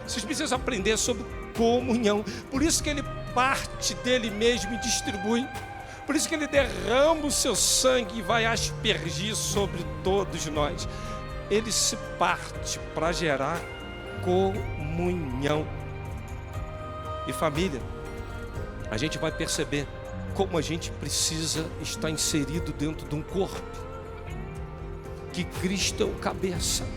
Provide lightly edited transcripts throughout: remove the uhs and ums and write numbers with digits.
Vocês precisam aprender sobre comunhão. Por isso que ele parte dele mesmo e distribui. Por isso que ele derrama o seu sangue e vai aspergir sobre todos nós. Ele se parte para gerar comunhão. E família, a gente vai perceber como a gente precisa estar inserido dentro de um corpo, que Cristo é o cabeça.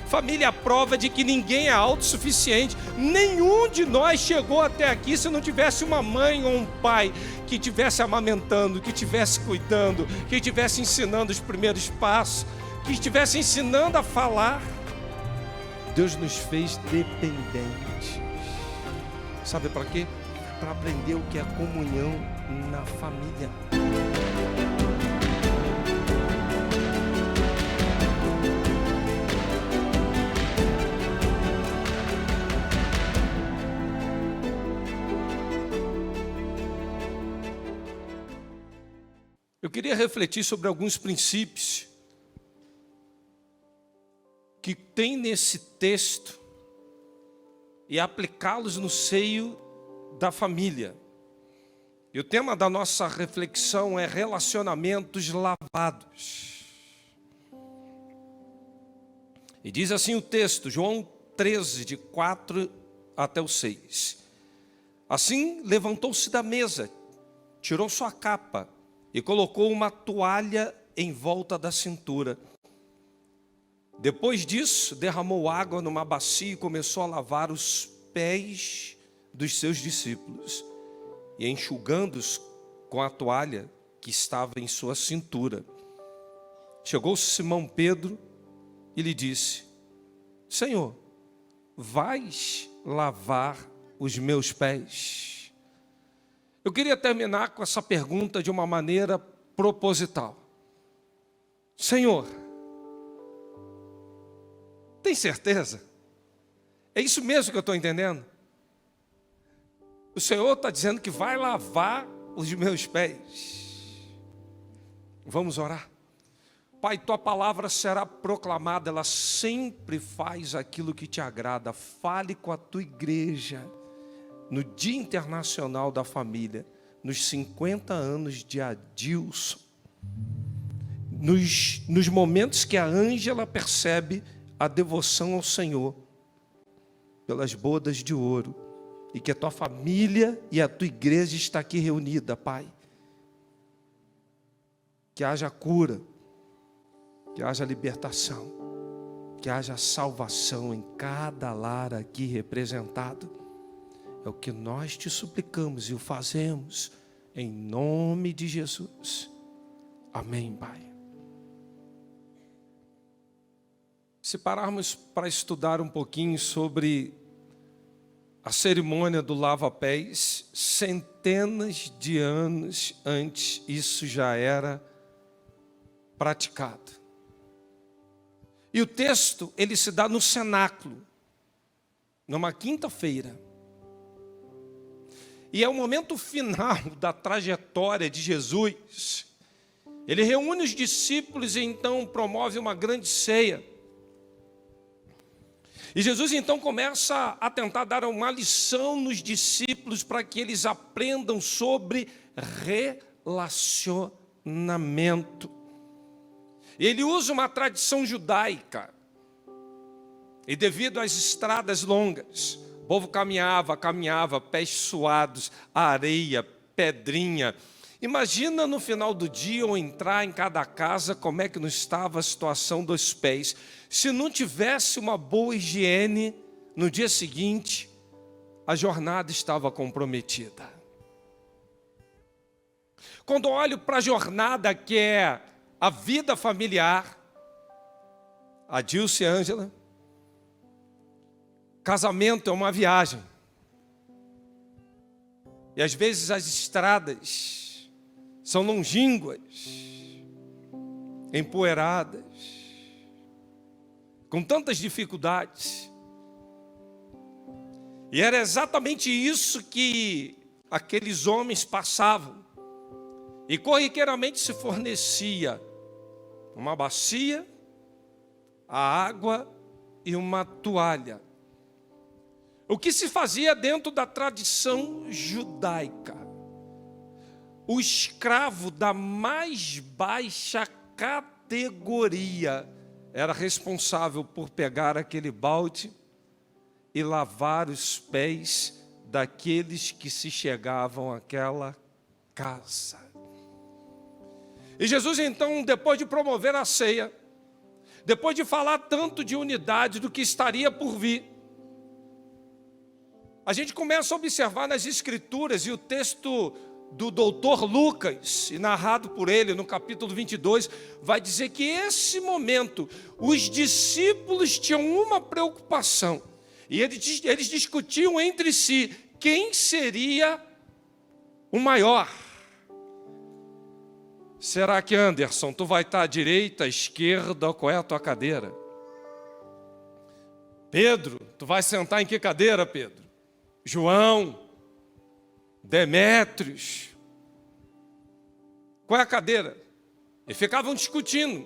Família é a prova de que ninguém é autossuficiente. Nenhum de nós chegou até aqui se não tivesse uma mãe ou um pai que estivesse amamentando, que estivesse cuidando, que estivesse ensinando os primeiros passos, que estivesse ensinando a falar. Deus nos fez dependentes. Sabe para quê? Para aprender o que é comunhão na família. Eu queria refletir sobre alguns princípios que tem nesse texto e aplicá-los no seio da família. E o tema da nossa reflexão é relacionamentos lavados. E diz assim o texto, João 13, de 4 até o 6. Assim levantou-se da mesa, tirou sua capa e colocou uma toalha em volta da cintura. Depois disso, derramou água numa bacia e começou a lavar os pés dos seus discípulos, e enxugando-os com a toalha que estava em sua cintura. Chegou-se Simão Pedro e lhe disse: Senhor, vais lavar os meus pés? Eu queria terminar com essa pergunta de uma maneira proposital. Senhor, tem certeza? É isso mesmo que eu estou entendendo? O Senhor está dizendo que vai lavar os meus pés. Vamos orar. Pai, tua palavra será proclamada, ela sempre faz aquilo que te agrada. Fale com a tua igreja no Dia Internacional da Família, nos 50 anos de Adilson, nos momentos que a Ângela percebe a devoção ao Senhor, pelas bodas de ouro, e que a tua família e a tua igreja está aqui reunida, Pai. Que haja cura, que haja libertação, que haja salvação em cada lar aqui representado. É o que nós te suplicamos e o fazemos em nome de Jesus. Amém, Pai. Se pararmos para estudar um pouquinho sobre a cerimônia do lava-pés, centenas de anos antes isso já era praticado. E o texto, ele se dá no cenáculo, numa quinta-feira. E é o momento final da trajetória de Jesus. Ele reúne os discípulos e então promove uma grande ceia. E Jesus então começa a tentar dar uma lição nos discípulos para que eles aprendam sobre relacionamento. Ele usa uma tradição judaica. E devido às estradas longas, o povo caminhava, pés suados, areia, pedrinha. Imagina no final do dia ou entrar em cada casa como é que não estava a situação dos pés. Se não tivesse uma boa higiene, no dia seguinte, a jornada estava comprometida. Quando olho para a jornada que é a vida familiar, a Dilce e a Ângela, casamento é uma viagem. E às vezes as estradas são longínquas, empoeiradas, com tantas dificuldades. E era exatamente isso que aqueles homens passavam. E corriqueiramente se fornecia uma bacia, a água e uma toalha. O que se fazia dentro da tradição judaica? O escravo da mais baixa categoria era responsável por pegar aquele balde e lavar os pés daqueles que se chegavam àquela casa. E Jesus então, depois de promover a ceia, depois de falar tanto de unidade do que estaria por vir, a gente começa a observar nas Escrituras, e o texto do doutor Lucas, e narrado por ele no capítulo 22, vai dizer que esse momento, os discípulos tinham uma preocupação, e eles discutiam entre si, quem seria o maior? Será que, Anderson, tu vai estar à direita, à esquerda, qual é a tua cadeira? Pedro, tu vai sentar em que cadeira, Pedro? João, Demétrios, qual é a cadeira? E ficavam discutindo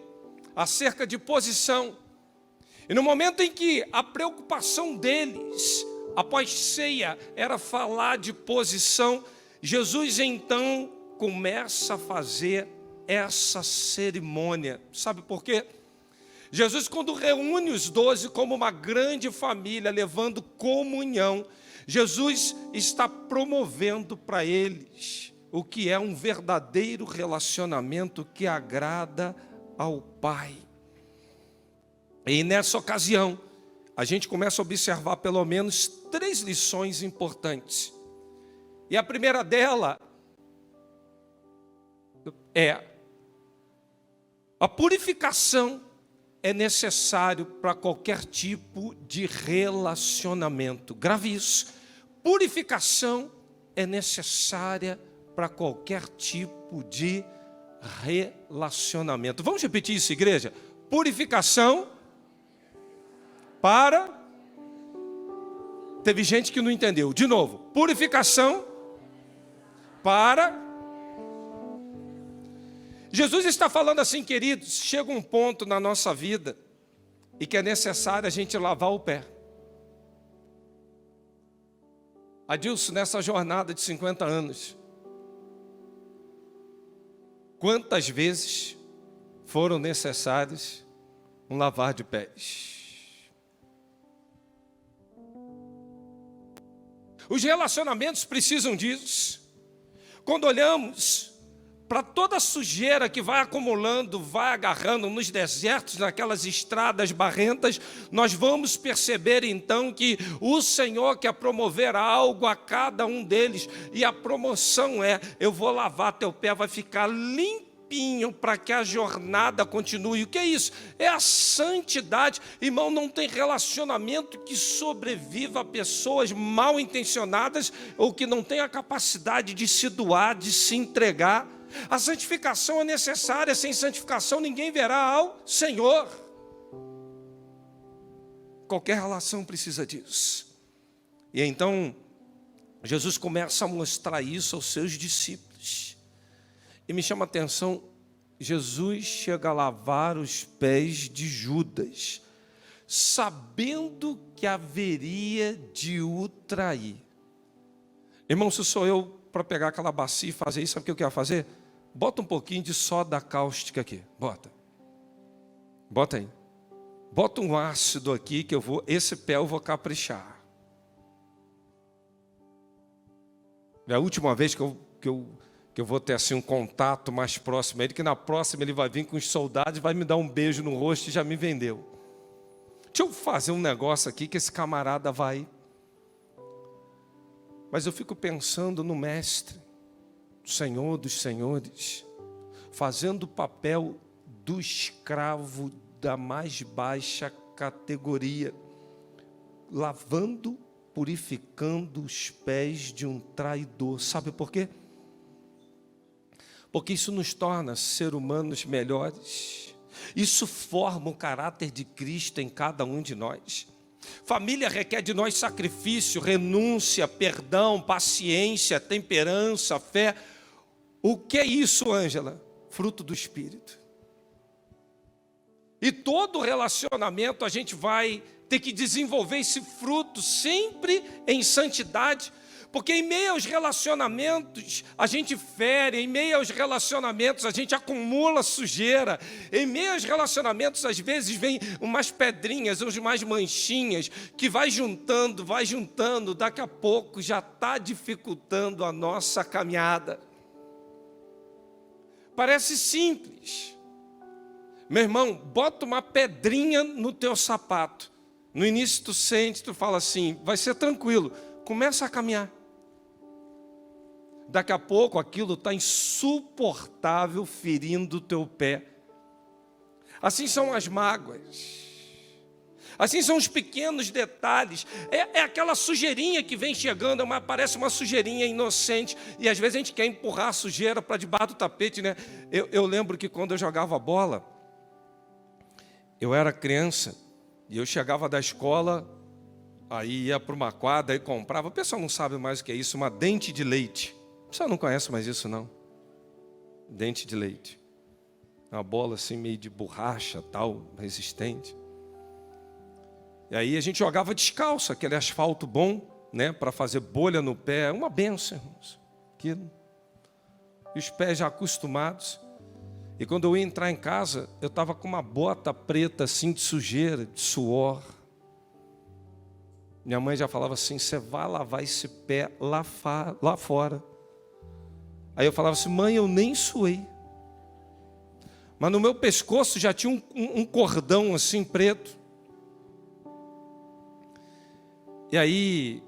acerca de posição. E no momento em que a preocupação deles, após ceia, era falar de posição, Jesus então começa a fazer essa cerimônia. Sabe por quê? Jesus, quando reúne os 12 como uma grande família, levando comunhão, Jesus está promovendo para eles o que é um verdadeiro relacionamento que agrada ao Pai. E nessa ocasião, a gente começa a observar pelo menos 3 lições importantes. E a primeira dela é: a purificação é necessário para qualquer tipo de relacionamento. Grave isso. Purificação é necessária para qualquer tipo de relacionamento. Vamos repetir isso, igreja? Purificação para... Teve gente que não entendeu. De novo. Purificação para... Jesus está falando assim, queridos, chega um ponto na nossa vida e que é necessário a gente lavar o pé. Adilson, nessa jornada de 50 anos, quantas vezes foram necessários um lavar de pés? Os relacionamentos precisam disso. Quando olhamos para toda a sujeira que vai acumulando, vai agarrando nos desertos, naquelas estradas barrentas, nós vamos perceber então que o Senhor quer promover algo a cada um deles, e a promoção é: eu vou lavar teu pé, vai ficar limpinho para que a jornada continue. O que é isso? É a santidade. Irmão, não tem relacionamento que sobreviva a pessoas mal intencionadas ou que não tenham a capacidade de se doar, de se entregar. A santificação é necessária. Sem santificação ninguém verá ao Senhor. Qualquer relação precisa disso. E então Jesus começa a mostrar isso aos seus discípulos. E me chama a atenção, Jesus chega a lavar os pés de Judas, sabendo que haveria de o trair. Irmão, se sou eu para pegar aquela bacia e fazer isso, sabe o que eu quero fazer? Bota um pouquinho de soda cáustica aqui, bota aí, bota um ácido aqui que esse pé eu vou caprichar. É a última vez que eu vou ter assim um contato mais próximo a ele, que na próxima ele vai vir com os soldados, vai me dar um beijo no rosto e já me vendeu. Deixa eu fazer um negócio aqui que esse camarada vai. Mas eu fico pensando no mestre, Senhor dos senhores, fazendo o papel do escravo da mais baixa categoria, lavando, purificando os pés de um traidor. Sabe por quê? Porque isso nos torna seres humanos melhores. Isso forma o caráter de Cristo em cada um de nós. Família requer de nós sacrifício, renúncia, perdão, paciência, temperança, fé. O que é isso, Ângela? Fruto do Espírito. E todo relacionamento a gente vai ter que desenvolver esse fruto sempre em santidade. Porque em meio aos relacionamentos a gente fere, em meio aos relacionamentos a gente acumula sujeira, em meio aos relacionamentos às vezes vem umas pedrinhas, umas manchinhas, que vai juntando, daqui a pouco já está dificultando a nossa caminhada. Parece simples. Meu irmão, bota uma pedrinha no teu sapato. No início tu sente, tu fala assim, vai ser tranquilo, começa a caminhar. Daqui a pouco aquilo está insuportável, ferindo o teu pé. Assim são as mágoas. Assim são os pequenos detalhes. É aquela sujeirinha que vem chegando, parece uma sujeirinha inocente. E às vezes a gente quer empurrar a sujeira para debaixo do tapete, né? Eu lembro que quando eu jogava bola, eu era criança, e eu chegava da escola, aí ia para uma quadra e comprava. O pessoal não sabe mais o que é isso, uma dente de leite. O pessoal não conhece mais isso, não. Dente de leite. Uma bola assim meio de borracha, tal, resistente. E aí a gente jogava descalço, aquele asfalto bom, né, para fazer bolha no pé. Uma benção, irmãos. Aquilo. E os pés já acostumados. E quando eu ia entrar em casa, eu estava com uma bota preta assim de sujeira, de suor. Minha mãe já falava assim, você vai lavar esse pé lá fora. Aí eu falava assim, mãe, eu nem suei. Mas no meu pescoço já tinha um cordão assim preto. E aí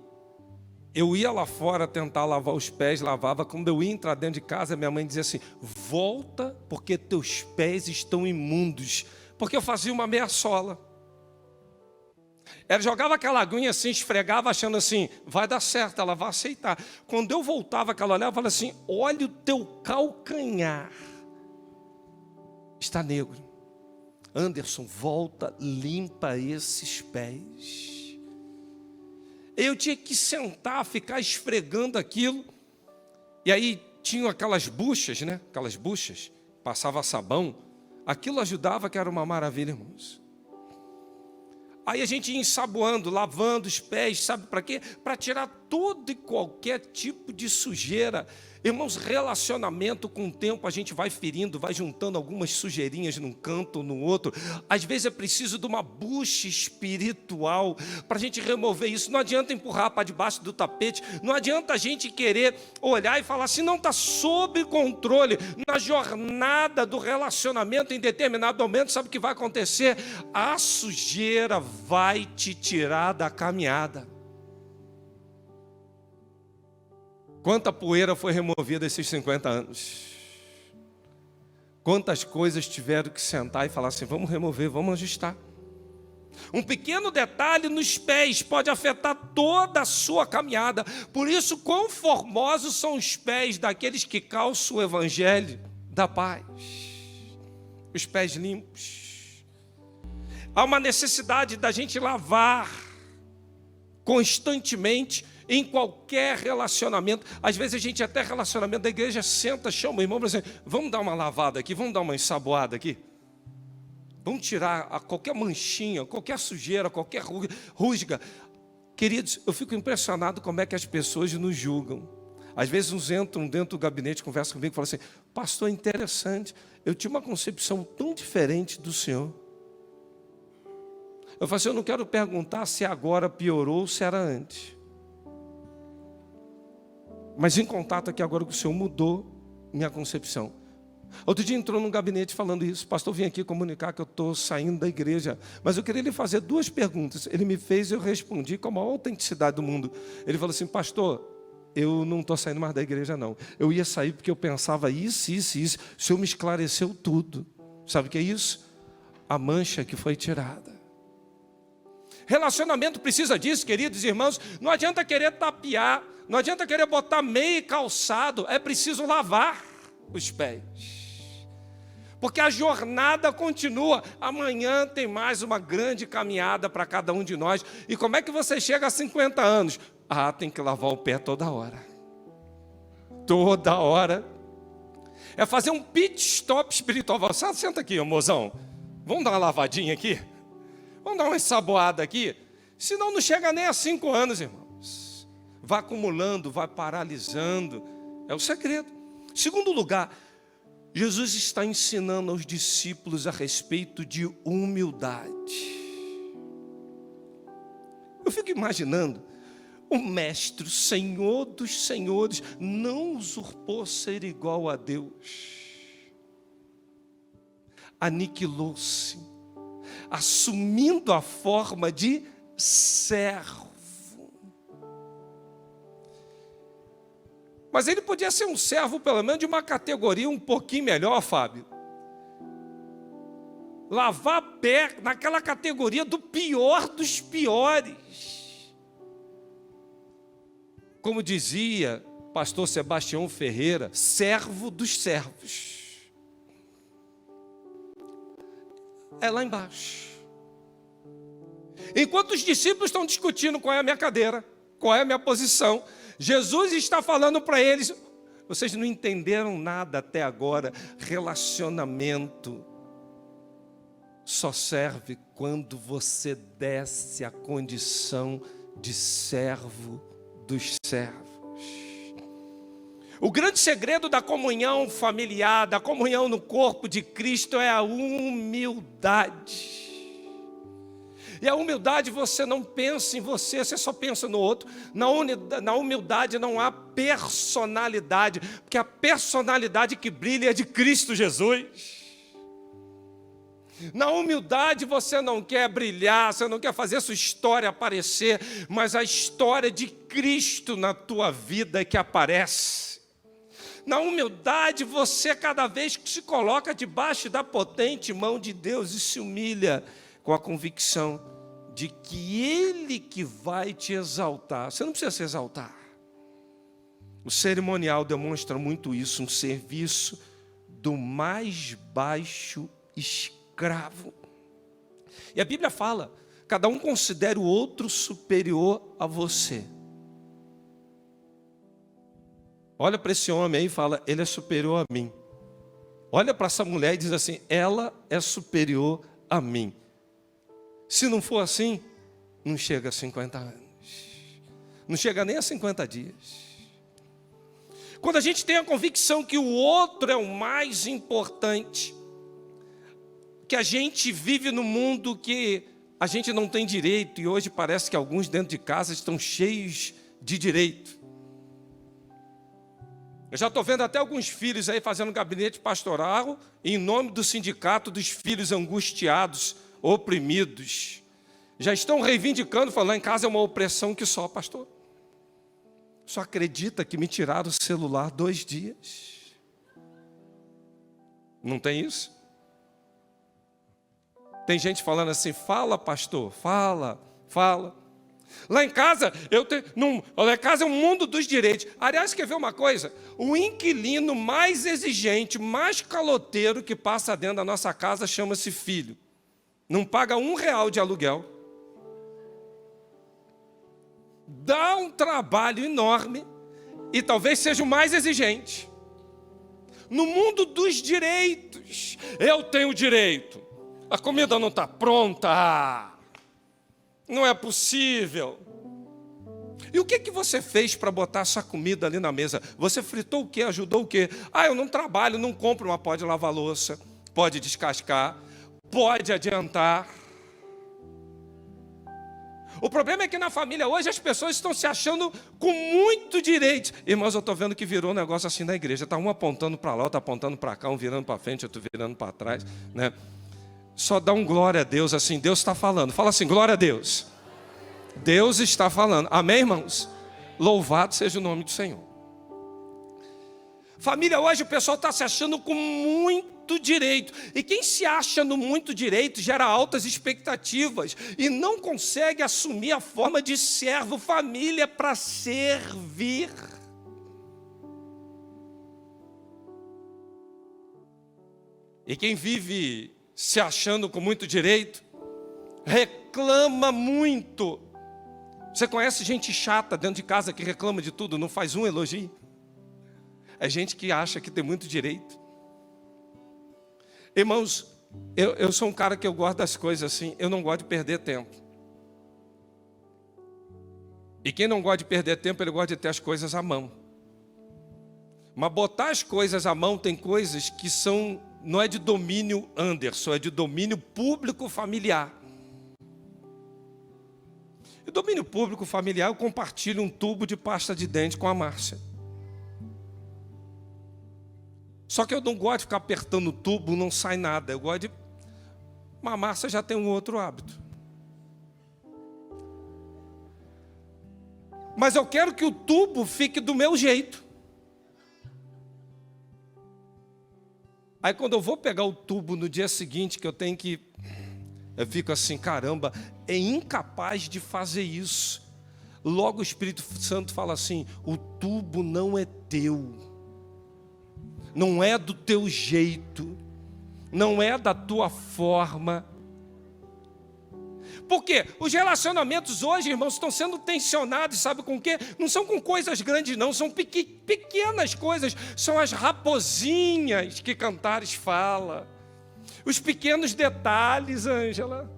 eu ia lá fora tentar lavar os pés, lavava. Quando eu ia entrar dentro de casa, minha mãe dizia assim, volta porque teus pés estão imundos. Porque eu fazia uma meia sola. Ela jogava aquela aguinha assim, esfregava, achando assim, vai dar certo, ela vai aceitar. Quando eu voltava, que ela olhava, falava assim, olha o teu calcanhar. Está negro. Anderson, volta, limpa esses pés. Eu tinha que sentar, ficar esfregando aquilo. E aí tinham aquelas buchas, né? Aquelas buchas, passava sabão. Aquilo ajudava, que era uma maravilha, irmãos. Aí a gente ia ensaboando, lavando os pés, sabe para quê? Para tirar todo e qualquer tipo de sujeira. Irmãos, relacionamento com o tempo a gente vai ferindo, vai juntando algumas sujeirinhas num canto ou no outro. Às vezes é preciso de uma bucha espiritual para a gente remover isso. Não adianta empurrar para debaixo do tapete, não adianta a gente querer olhar e falar assim, não está sob controle. Na jornada do relacionamento, em determinado momento, sabe o que vai acontecer? A sujeira vai te tirar da caminhada. Quanta poeira foi removida esses 50 anos? Quantas coisas tiveram que sentar e falar assim, vamos remover, vamos ajustar. Um pequeno detalhe nos pés pode afetar toda a sua caminhada. Por isso, quão formosos são os pés daqueles que calçam o evangelho da paz. Os pés limpos. Há uma necessidade da gente lavar constantemente em qualquer relacionamento. Às vezes a gente até relacionamento da igreja senta, chama o irmão para dizer, vamos dar uma lavada aqui, vamos dar uma ensaboada aqui. Vamos tirar qualquer manchinha, qualquer sujeira, qualquer rusga. Queridos, eu fico impressionado como é que as pessoas nos julgam. Às vezes uns entram dentro do gabinete, conversam comigo e falam assim, pastor, interessante, eu tinha uma concepção tão diferente do senhor. Eu falo assim, eu não quero perguntar se agora piorou ou se era antes. Mas em contato aqui agora com o Senhor mudou minha concepção. Outro dia entrou num gabinete falando isso. Pastor, vim aqui comunicar que eu estou saindo da igreja. Mas eu queria lhe fazer 2 perguntas. Ele me fez e eu respondi com a maior autenticidade do mundo. Ele falou assim, pastor, eu não estou saindo mais da igreja não. Eu ia sair porque eu pensava isso. O Senhor me esclareceu tudo. Sabe o que é isso? A mancha que foi tirada. Relacionamento precisa disso, queridos irmãos. Não adianta querer tapear. Não adianta querer botar meio calçado, é preciso lavar os pés. Porque a jornada continua. Amanhã tem mais uma grande caminhada para cada um de nós. E como é que você chega a 50 anos? Ah, tem que lavar o pé toda hora. Toda hora. É fazer um pit stop espiritual. Senta aqui, mozão. Vamos dar uma lavadinha aqui? Vamos dar uma ensaboada aqui? Senão não chega nem a 5 anos, irmãos. Vai acumulando, vai paralisando. É o segredo. Segundo lugar, Jesus está ensinando aos discípulos a respeito de humildade. Eu fico imaginando, o mestre, o Senhor dos senhores, não usurpou ser igual a Deus. Aniquilou-se, assumindo a forma de servo. Mas ele podia ser um servo, pelo menos, de uma categoria um pouquinho melhor, Fábio. Lavar pé naquela categoria do pior dos piores. Como dizia pastor Sebastião Ferreira, servo dos servos. É lá embaixo. Enquanto os discípulos estão discutindo qual é a minha cadeira, qual é a minha posição, Jesus está falando para eles: vocês não entenderam nada até agora. Relacionamento só serve quando você desce a condição de servo dos servos. O grande segredo da comunhão familiar, da comunhão no corpo de Cristo, é a humildade. E a humildade, você não pensa em você, você só pensa no outro. Na humildade não há personalidade, porque a personalidade que brilha é de Cristo Jesus. Na humildade você não quer brilhar, você não quer fazer sua história aparecer, mas a história de Cristo na tua vida é que aparece. Na humildade você cada vez que se coloca debaixo da potente mão de Deus e se humilha com a convicção de que Ele que vai te exaltar. Você não precisa se exaltar. O cerimonial demonstra muito isso, um serviço do mais baixo escravo. E a Bíblia fala, cada um considere o outro superior a você. Olha para esse homem aí e fala, ele é superior a mim. Olha para essa mulher e diz assim, ela é superior a mim. Se não for assim, não chega a 50 anos. Não chega nem a 50 dias. Quando a gente tem a convicção que o outro é o mais importante, que a gente vive num mundo que a gente não tem direito, e hoje parece que alguns dentro de casa estão cheios de direito. Eu já estou vendo até alguns filhos aí fazendo gabinete pastoral em nome do sindicato dos filhos angustiados, oprimidos. Já estão reivindicando, falando, lá em casa é uma opressão que só, pastor. Só acredita que me tiraram o celular 2 dias. Não tem isso? Tem gente falando assim, fala pastor, fala. Lá em casa, lá em casa é um mundo dos direitos. Aliás, quer ver uma coisa? O inquilino mais exigente, mais caloteiro que passa dentro da nossa casa chama-se filho. Não paga R$1 de aluguel. Dá um trabalho enorme e talvez seja o mais exigente. No mundo dos direitos, eu tenho direito. A comida não está pronta. Não é possível. E o que você fez para botar essa comida ali na mesa? Você fritou o quê? Ajudou o quê? Eu não trabalho, não compro, mas pode lavar louça, pode descascar, pode adiantar. O problema é que na família hoje as pessoas estão se achando com muito direito. Irmãos, eu estou vendo que virou um negócio assim na igreja. Está um apontando para lá, outro apontando para cá, um virando para frente, outro virando para trás, né? Só dá um glória a Deus assim, Deus está falando. Fala assim, glória a Deus. Deus está falando. Amém, irmãos? Louvado seja o nome do Senhor. Família, hoje o pessoal está se achando com muito direito. E quem se acha no muito direito gera altas expectativas e não consegue assumir a forma de servo. Família para servir. E quem vive se achando com muito direito, reclama muito. Você conhece gente chata dentro de casa que reclama de tudo, não faz um elogio? É gente que acha que tem muito direito. Irmãos, Eu sou um cara que eu gosto das coisas assim, eu não gosto de perder tempo. E quem não gosta de perder tempo, ele gosta de ter as coisas à mão. Mas botar as coisas à mão, tem coisas que não é de domínio Anderson, é de domínio público familiar. E domínio público familiar, eu compartilho um tubo de pasta de dente com a Márcia. Só que eu não gosto de ficar apertando o tubo, não sai nada. Eu gosto de... Mas a Márcia já tem um outro hábito. Mas eu quero que o tubo fique do meu jeito. Aí quando eu vou pegar o tubo no dia seguinte, que eu tenho que... Eu fico assim, caramba, é incapaz de fazer isso. Logo o Espírito Santo fala assim, o tubo não é teu. Não é do teu jeito. Não é da tua forma. Por quê? Os relacionamentos hoje, irmãos, estão sendo tensionados, sabe com o quê? Não são com coisas grandes não, são pequenas coisas. São as raposinhas que Cantares fala. Os pequenos detalhes, Ângela.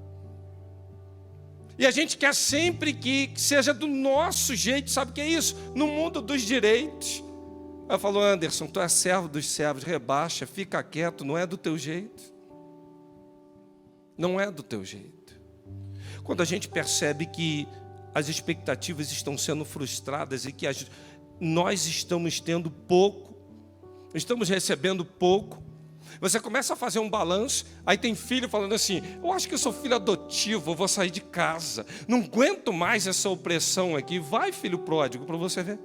E a gente quer sempre que seja do nosso jeito, sabe o que é isso? No mundo dos direitos. Ela falou, Anderson, tu és servo dos servos, rebaixa, fica quieto, não é do teu jeito. Não é do teu jeito. Quando a gente percebe que as expectativas estão sendo frustradas e que nós estamos tendo pouco, estamos recebendo pouco, você começa a fazer um balanço, aí tem filho falando assim, eu acho que eu sou filho adotivo, eu vou sair de casa, não aguento mais essa opressão aqui, vai filho pródigo para você ver.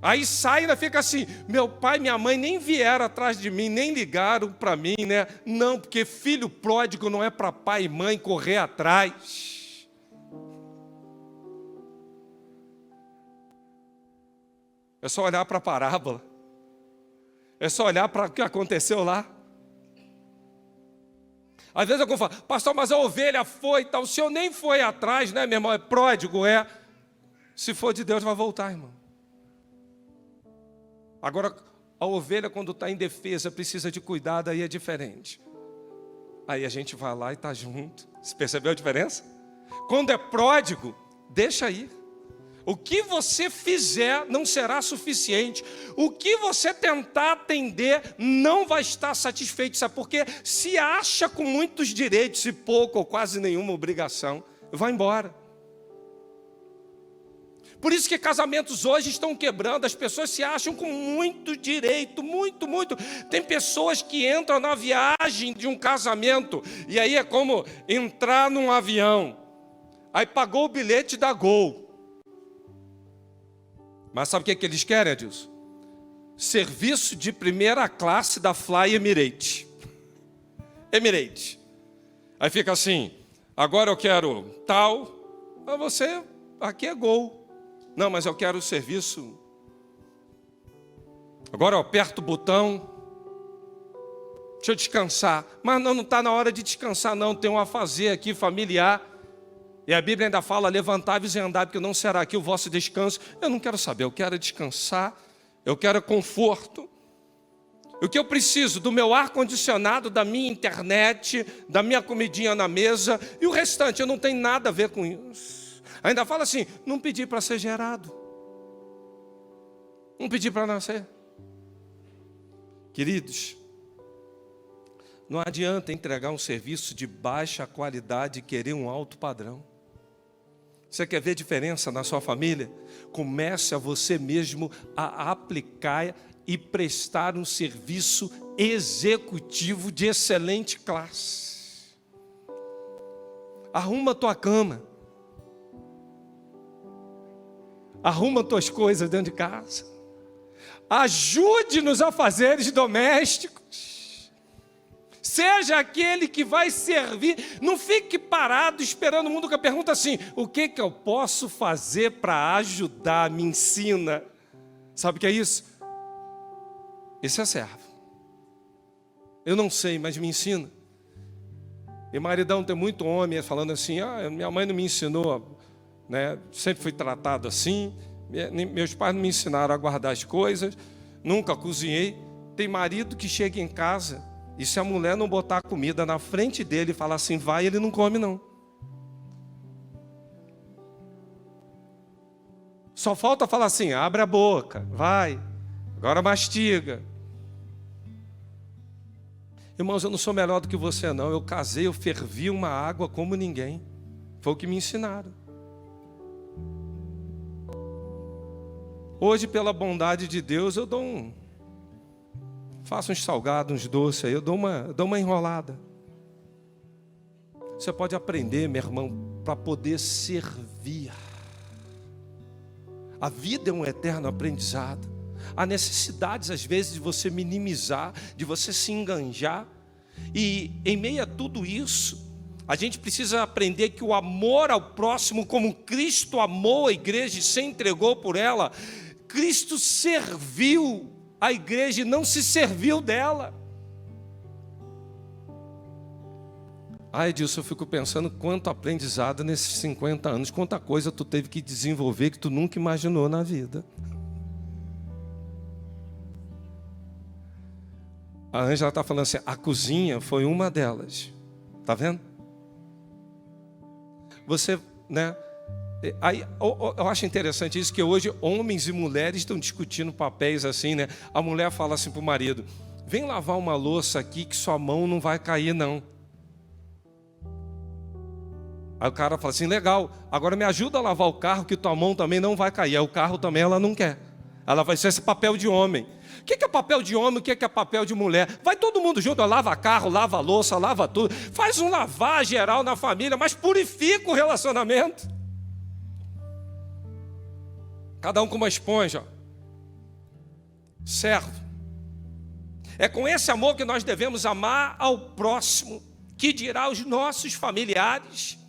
Aí sai e ainda fica assim, meu pai e minha mãe nem vieram atrás de mim, nem ligaram para mim, né? Não, porque filho pródigo não é para pai e mãe correr atrás. É só olhar para a parábola. É só olhar para o que aconteceu lá. Às vezes eu falo, pastor, mas a ovelha foi e tal. O senhor nem foi atrás, né, meu irmão? É pródigo, é. Se for de Deus, vai voltar, irmão. Agora, a ovelha, quando está indefesa, precisa de cuidado, aí é diferente. Aí a gente vai lá e está junto. Você percebeu a diferença? Quando é pródigo, deixa aí. O que você fizer não será suficiente. O que você tentar atender não vai estar satisfeito. Sabe por quê? Se acha com muitos direitos e pouco ou quase nenhuma obrigação, vai embora. Por isso que casamentos hoje estão quebrando, as pessoas se acham com muito direito, muito. Tem pessoas que entram na viagem de um casamento, e aí é como entrar num avião, aí pagou o bilhete da Gol. Mas sabe o que eles querem, Adilson? Serviço de primeira classe da Fly Emirates. Emirates. Aí fica assim, agora eu quero tal, mas você, aqui é Gol. Não, mas eu quero o serviço. Agora eu aperto o botão. Deixa eu descansar. Mas não está na hora de descansar não. Tem um afazer aqui familiar. E a Bíblia ainda fala, levantai-vos e andai, porque não será aqui o vosso descanso. Eu não quero saber, eu quero descansar. Eu quero conforto. O que eu preciso? Do meu ar-condicionado, da minha internet, da minha comidinha na mesa. E o restante, eu não tenho nada a ver com isso. Ainda fala assim, não pedi para ser gerado. Não pedi para nascer. Queridos, não adianta entregar um serviço de baixa qualidade e querer um alto padrão. Você quer ver diferença na sua família? Comece a você mesmo a aplicar e prestar um serviço executivo de excelente classe. Arruma a tua cama. Arruma tuas coisas dentro de casa. Ajude nos afazeres domésticos. Seja aquele que vai servir. Não fique parado esperando o mundo que pergunta assim, o que eu posso fazer para ajudar? Me ensina. Sabe o que é isso? Isso é servo. Eu não sei, mas me ensina. E maridão, tem muito homem falando assim, minha mãe não me ensinou, né? Sempre fui tratado assim, meus pais não me ensinaram a guardar as coisas, nunca cozinhei. Tem marido que chega em casa e se a mulher não botar a comida na frente dele e falar assim, vai, ele não come não. Só falta falar assim, abre a boca, vai, agora mastiga. Irmãos, eu não sou melhor do que você não, eu casei, eu fervi uma água como ninguém. Foi o que me ensinaram. Hoje, pela bondade de Deus, eu faço uns salgados, uns doces aí, eu dou uma enrolada. Você pode aprender, meu irmão, para poder servir. A vida é um eterno aprendizado. Há necessidades, às vezes, de você minimizar, de você se enganjar. E em meio a tudo isso, a gente precisa aprender que o amor ao próximo, como Cristo amou a igreja e se entregou por ela, Cristo serviu a igreja e não se serviu dela. Edilson, eu fico pensando quanto aprendizado nesses 50 anos, quanta coisa tu teve que desenvolver que tu nunca imaginou na vida. A Ângela está falando assim, a cozinha foi uma delas. Está vendo? Você, né? Aí, eu acho interessante isso, que hoje homens e mulheres estão discutindo papéis assim, né? A mulher fala assim para o marido, vem lavar uma louça aqui que sua mão não vai cair não. Aí o cara fala assim, legal, agora me ajuda a lavar o carro que tua mão também não vai cair. Aí o carro também ela não quer. Ela vai ser esse papel de homem. O que é papel de homem, o que é papel de mulher? Vai todo mundo junto, lava carro, lava louça, lava tudo. Faz um lavar geral na família, mas purifica o relacionamento. Cada um com uma esponja. Servo. É com esse amor que nós devemos amar ao próximo, que dirá aos nossos familiares.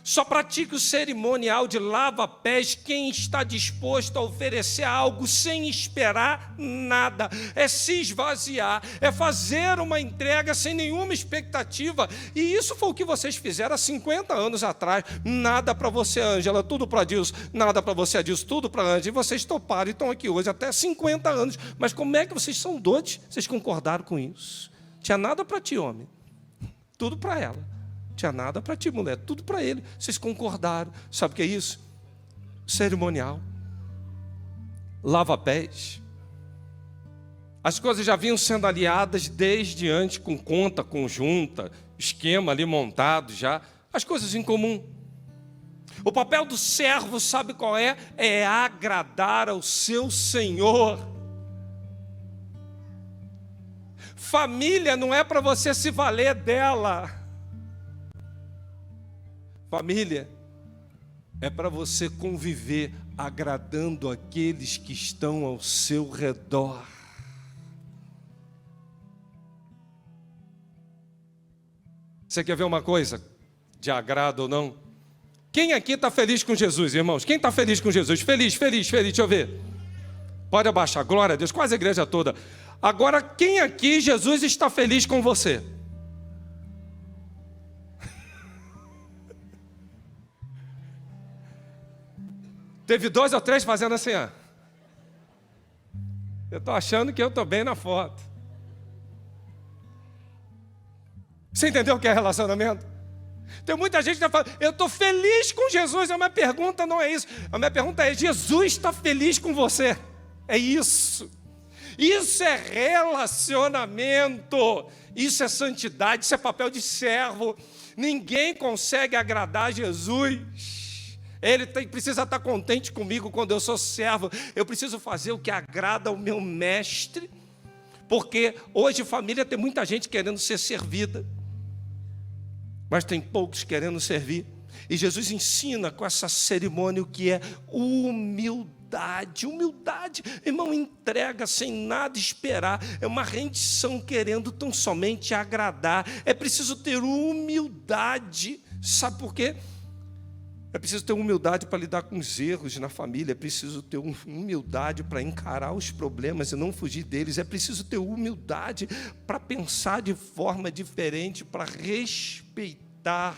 Só pratique o cerimonial de lava-pés quem está disposto a oferecer algo sem esperar nada. É se esvaziar, é fazer uma entrega sem nenhuma expectativa. E isso foi o que vocês fizeram há 50 anos atrás. Nada para você, Ângela, tudo para Deus. Nada para você, Adilson, tudo para Ângela. E vocês toparam e estão aqui hoje até 50 anos. Mas como é que vocês são doidos? Vocês concordaram com isso? Tinha nada para ti, homem. Tudo para ela. Tinha nada para ti, mulher, tudo para ele. Vocês concordaram. Sabe o que é isso? Cerimonial. Lava-pés. As coisas já vinham sendo aliadas desde antes, com conta conjunta, esquema ali montado já. As coisas em comum. O papel do servo, sabe qual é? É agradar ao seu Senhor. Família não é para você se valer dela. Família é para você conviver agradando aqueles que estão ao seu redor. Você quer ver uma coisa de agrado ou não? Quem aqui está feliz com Jesus, irmãos? Quem está feliz com Jesus? Feliz, feliz, feliz, deixa eu ver. Pode abaixar, glória a Deus, quase a igreja toda. Agora, quem aqui Jesus está feliz com você? Teve 2 ou 3 fazendo assim, ó. Eu estou achando que eu estou bem na foto. Você entendeu o que é relacionamento? Tem muita gente que está falando, eu estou feliz com Jesus. A minha pergunta não é isso. A minha pergunta é, Jesus está feliz com você? É isso. Isso é relacionamento. Isso é santidade, isso é papel de servo. Ninguém consegue agradar Jesus. Ele precisa estar contente comigo quando eu sou servo. Eu preciso fazer o que agrada ao meu mestre. Porque hoje família tem muita gente querendo ser servida, mas tem poucos querendo servir. E Jesus ensina com essa cerimônia o que é humildade. Humildade, irmão, entrega sem nada esperar. É uma rendição querendo tão somente agradar. É preciso ter humildade. Sabe por quê? É preciso ter humildade para lidar com os erros na família. É preciso ter humildade para encarar os problemas e não fugir deles. É preciso ter humildade para pensar de forma diferente, para respeitar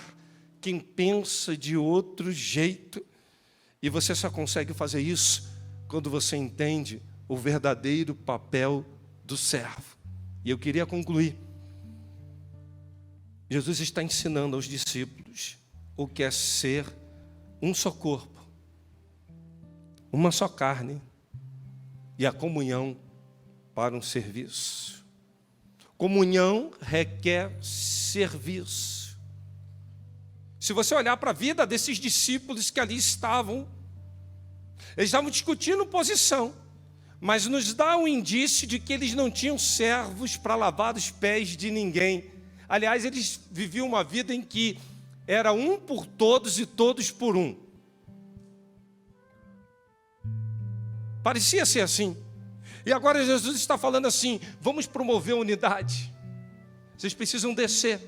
quem pensa de outro jeito. E você só consegue fazer isso quando você entende o verdadeiro papel do servo. E eu queria concluir. Jesus está ensinando aos discípulos o que é ser um só corpo, uma só carne e a comunhão para um serviço. Comunhão requer serviço. Se você olhar para a vida desses discípulos que ali estavam, eles estavam discutindo posição, mas nos dá um indício de que eles não tinham servos para lavar os pés de ninguém. Aliás, eles viviam uma vida em que era um por todos e todos por um. Parecia ser assim. E agora Jesus está falando assim: vamos promover a unidade. Vocês precisam descer.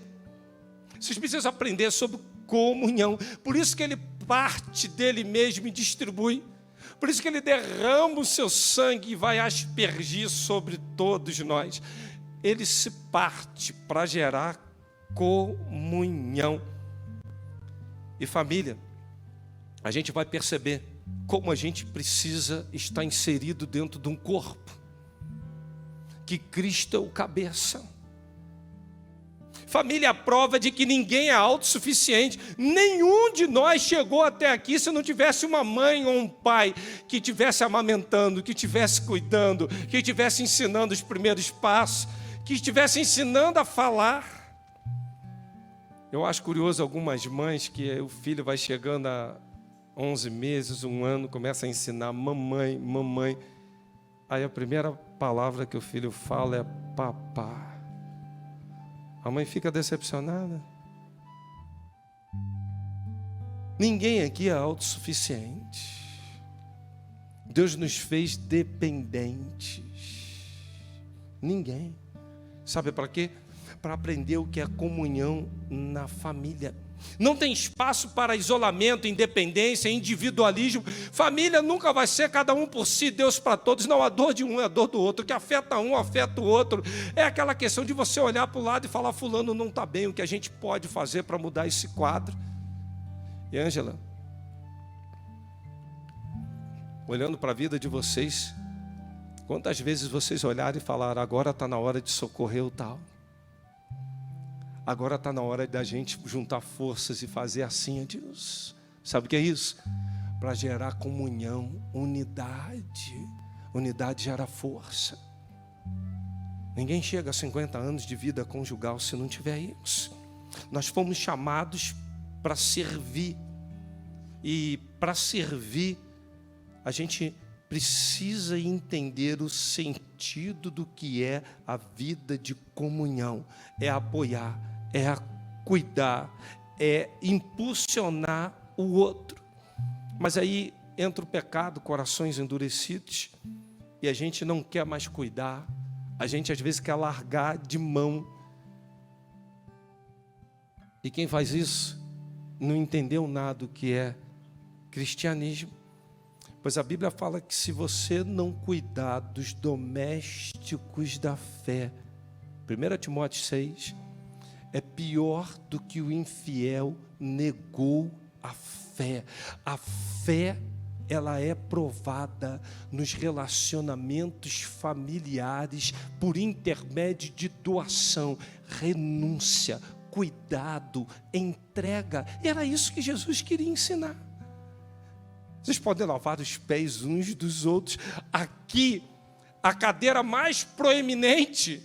Vocês precisam aprender sobre comunhão. Por isso que ele parte dele mesmo e distribui. Por isso que ele derrama o seu sangue e vai aspergir sobre todos nós. Ele se parte para gerar comunhão. E família, a gente vai perceber como a gente precisa estar inserido dentro de um corpo, que Cristo é o cabeça. Família é a prova de que ninguém é autossuficiente. Nenhum de nós chegou até aqui se não tivesse uma mãe ou um pai que estivesse amamentando, que estivesse cuidando, que estivesse ensinando os primeiros passos, que estivesse ensinando a falar. Eu acho curioso algumas mães que o filho vai chegando a 11 meses, 1 ano, começa a ensinar mamãe, mamãe. Aí a primeira palavra que o filho fala é papá. A mãe fica decepcionada. Ninguém aqui é autossuficiente. Deus nos fez dependentes. Ninguém. Sabe para quê? Para aprender o que é comunhão na família. Não tem espaço para isolamento, independência, individualismo. Família nunca vai ser cada um por si, Deus para todos. Não, a dor de um é a dor do outro. O que afeta um, afeta o outro. É aquela questão de você olhar para o lado e falar: fulano não está bem, o que a gente pode fazer para mudar esse quadro? E Ângela, olhando para a vida de vocês, quantas vezes vocês olharam e falaram: agora está na hora de socorrer o tal? Agora está na hora da gente juntar forças e fazer assim, Deus. Sabe o que é isso? Para gerar comunhão, unidade. Unidade gera força. Ninguém chega a 50 anos de vida conjugal se não tiver isso. Nós fomos chamados para servir. E para servir, a gente precisa entender o sentido do que é a vida de comunhão. É apoiar, é cuidar, é impulsionar o outro. Mas aí entra o pecado, corações endurecidos, e a gente não quer mais cuidar, a gente às vezes quer largar de mão. E quem faz isso não entendeu nada do que é cristianismo. Pois a Bíblia fala que se você não cuidar dos domésticos da fé, 1 Timóteo 6, é pior do que o infiel negou a fé. A fé, ela é provada nos relacionamentos familiares por intermédio de doação, renúncia, cuidado, entrega. E era isso que Jesus queria ensinar. Vocês podem lavar os pés uns dos outros. Aqui, a cadeira mais proeminente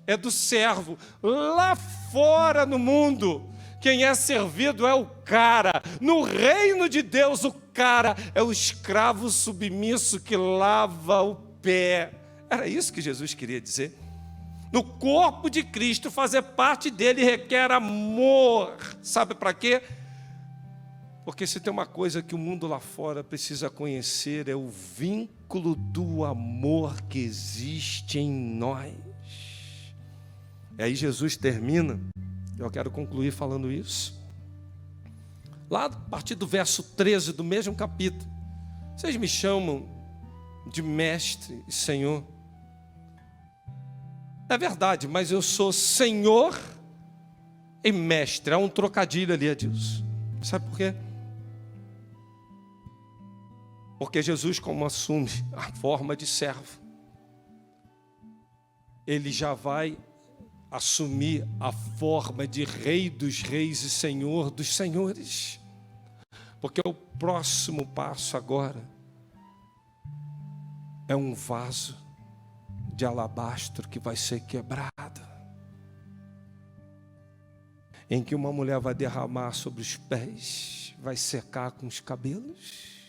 é do servo. Lá fora no mundo, quem é servido é o cara. No reino de Deus, o cara é o escravo submisso que lava o pé. Era isso que Jesus queria dizer. No corpo de Cristo, fazer parte dele requer amor. Sabe para quê? Porque se tem uma coisa que o mundo lá fora precisa conhecer, é o vínculo do amor que existe em nós. E aí Jesus termina, eu quero concluir falando isso. Lá a partir do verso 13 do mesmo capítulo: vocês me chamam de mestre e senhor. É verdade, mas eu sou senhor e mestre. Há um trocadilho ali, Deus. Sabe por quê? Porque Jesus, como assume a forma de servo, ele já vai assumir a forma de Rei dos Reis e Senhor dos Senhores. Porque o próximo passo agora é um vaso de alabastro que vai ser quebrado, em que uma mulher vai derramar sobre os pés, vai secar com os cabelos.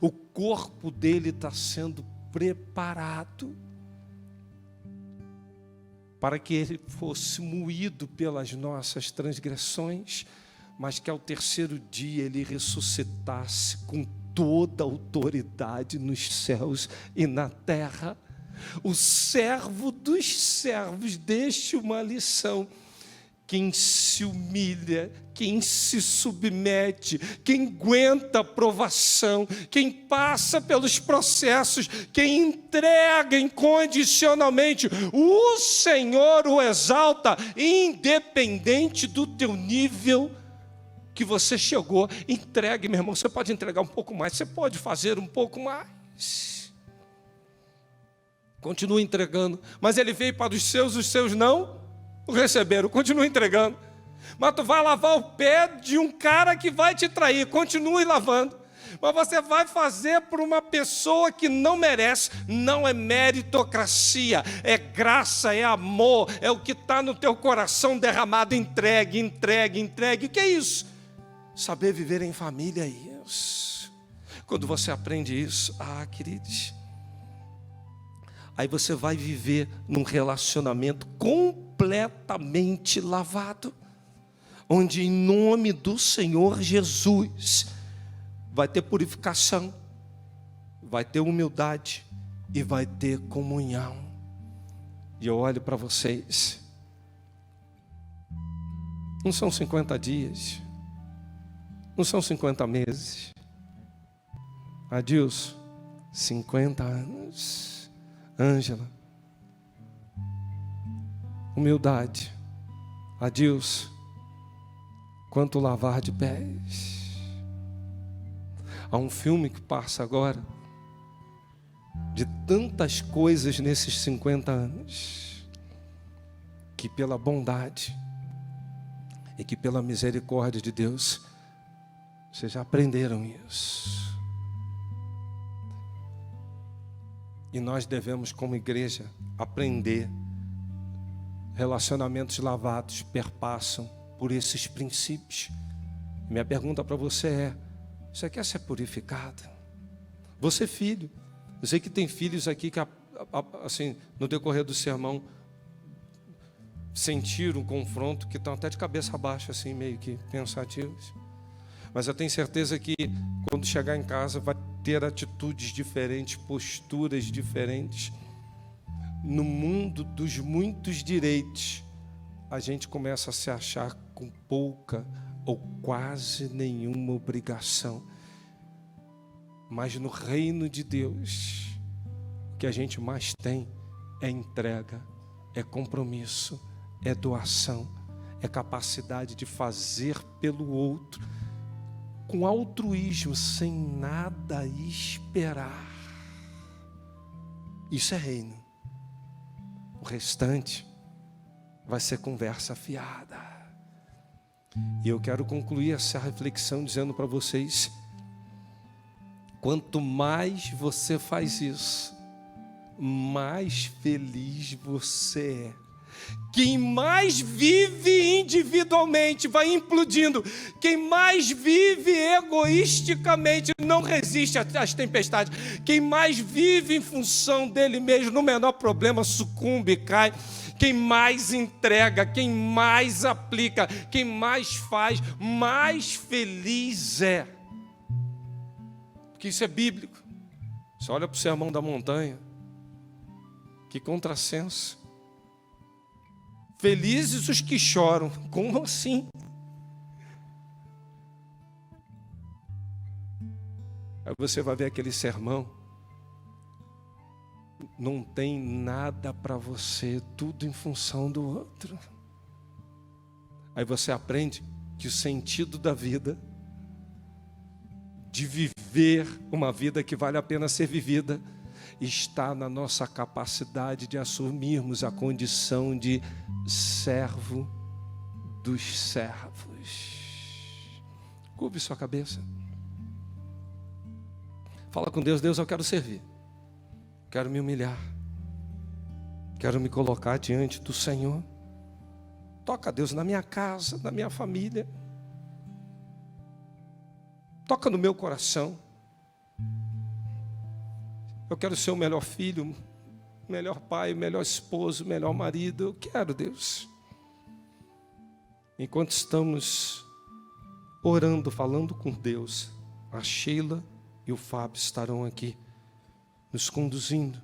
O corpo dele está sendo preparado para que ele fosse moído pelas nossas transgressões, mas que ao terceiro dia ele ressuscitasse com toda a autoridade nos céus e na terra. O servo dos servos, deixe uma lição: quem se humilha, quem se submete, quem aguenta a provação, quem passa pelos processos, quem entrega incondicionalmente, o Senhor o exalta, independente do teu nível que você chegou. Entregue, meu irmão. Você pode entregar um pouco mais, você pode fazer um pouco mais. Continua entregando. Mas ele veio para os seus não o receberam. Continua entregando. Mas tu vai lavar o pé de um cara que vai te trair. Continue lavando. Mas você vai fazer por uma pessoa que não merece. Não é meritocracia, é graça, é amor, é o que está no teu coração derramado. Entregue, entregue, entregue. O que é isso? Saber viver em família é isso. Quando você aprende isso, queridos, aí você vai viver num relacionamento completamente lavado, onde em nome do Senhor Jesus vai ter purificação, vai ter humildade e vai ter comunhão. E eu olho para vocês, não são 50 dias, não são 50 meses, Adilson, 50 anos. Ângela, humildade. Adilson, quanto lavar de pés. Há um filme que passa agora de tantas coisas nesses 50 anos, que pela bondade e que pela misericórdia de Deus vocês já aprenderam isso. E nós devemos, como igreja, aprender. Relacionamentos lavados perpassam por esses princípios. Minha pergunta para você é: você quer ser purificado? Você, filho, eu sei que tem filhos aqui que, assim, no decorrer do sermão, sentiram um confronto, que estão até de cabeça baixa, assim, meio que pensativos. Mas eu tenho certeza que quando chegar em casa vai ter atitudes diferentes, posturas diferentes. No mundo dos muitos direitos, a gente começa a se achar com pouca ou quase nenhuma obrigação. Mas no reino de Deus, o que a gente mais tem é entrega, é compromisso, é doação, é capacidade de fazer pelo outro, com altruísmo, sem nada esperar. Isso é reino. O restante vai ser conversa fiada. E eu quero concluir essa reflexão dizendo para vocês: quanto mais você faz isso, mais feliz você é. Quem mais vive individualmente vai implodindo. Quem mais vive egoisticamente não resiste às tempestades. Quem mais vive em função dele mesmo, no menor problema, sucumbe, cai. Quem mais entrega, quem mais aplica, quem mais faz, mais feliz é. Porque isso é bíblico. Você olha para o Sermão da Montanha, que contrassenso. Felizes os que choram. Como assim? Aí você vai ver aquele sermão. Não tem nada para você, tudo em função do outro. Aí você aprende que o sentido da vida, de viver uma vida que vale a pena ser vivida, está na nossa capacidade de assumirmos a condição de servo dos servos. Curve sua cabeça. Fala com Deus: Deus, eu quero servir. Quero me humilhar. Quero me colocar diante do Senhor. Toca, Deus, na minha casa, na minha família. Toca no meu coração. Eu quero ser o melhor filho, o melhor pai, o melhor esposo, o melhor marido. Eu quero, Deus. Enquanto estamos orando, falando com Deus, a Sheila e o Fábio estarão aqui, nos conduzindo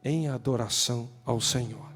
em adoração ao Senhor.